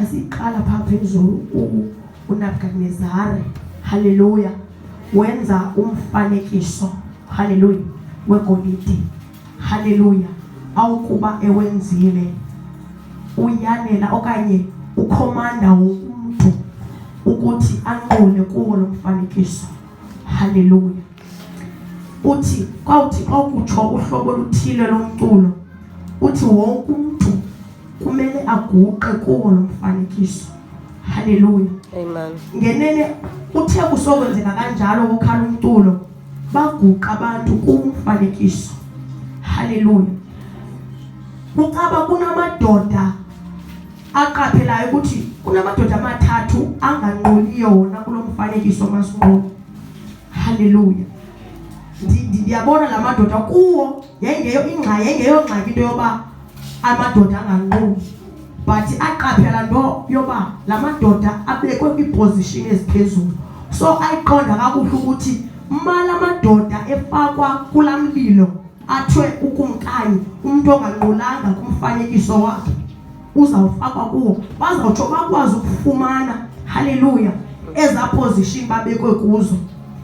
asiqala pha phezulu uNebukadnezar, haleluya, wenza umfanekiso, haleluya, wegolide, haleluya, awukuba ewenzile uyanela okanye ukhomanda umuntu ukuthi anqule kuwo lo mfanekiso, haleluya. Uthi kwawuthi okutsho uhlobo oluthile lomculo, uthi wonke umuntu kumele aguqe kuwo lo mfanekiso, haleluya, Amen. ngenene uthe kusokwenzeka kanjalo ukhala umculo baguqa abantu kumfanekiso, haleluya. Ukaba kunamadoda aqaphelayo ukuthi kunamadoda amathathu anganqoliyo wona kulo mfanekiso masinqolo, haleluya. Ndiyabona la madoda kuwo yengeyo ingxaki into yoba amadoda anganqoli, but aqaphela nto yoba la madoda abekwe kwiiposition eziphezulu. So ayiqonda kakuhle ukuthi mala madoda efakwa kula mlilo athwe ukumkanye umuntu onganqolanga kumfanekiso wakhe uzawufakwa kuwo, bazawutsho bakwazi ukufumana, haleluya, eza position babekwe kuzo,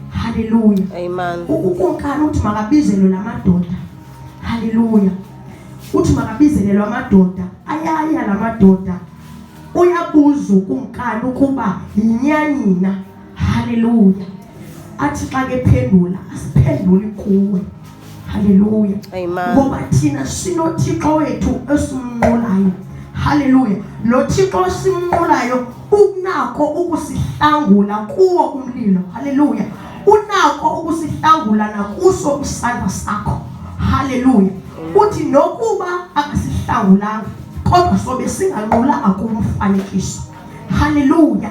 haleluya. Amen. Ukumkani uthi makabizelwe la madoda, haleluya. Uthi makabizelwe la madoda, ayaya la madoda, uyabuza ukumkani ukuba yinyani na, haleluya. Athi xa ke phendula asiphenduli kuwe, haleluya, Amen. ngoba thina sinoThixo wethu esimnqulayo, haleluya. Lo Thixo simnqulayo unako ukusihlangula kuwo umlilo, haleluya, unako ukusihlangula nakuso isandla sakho, haleluya. Uthi nokuba akasihlangulanga kodwa sobe singanqulanga kumfanekiso, haleluya.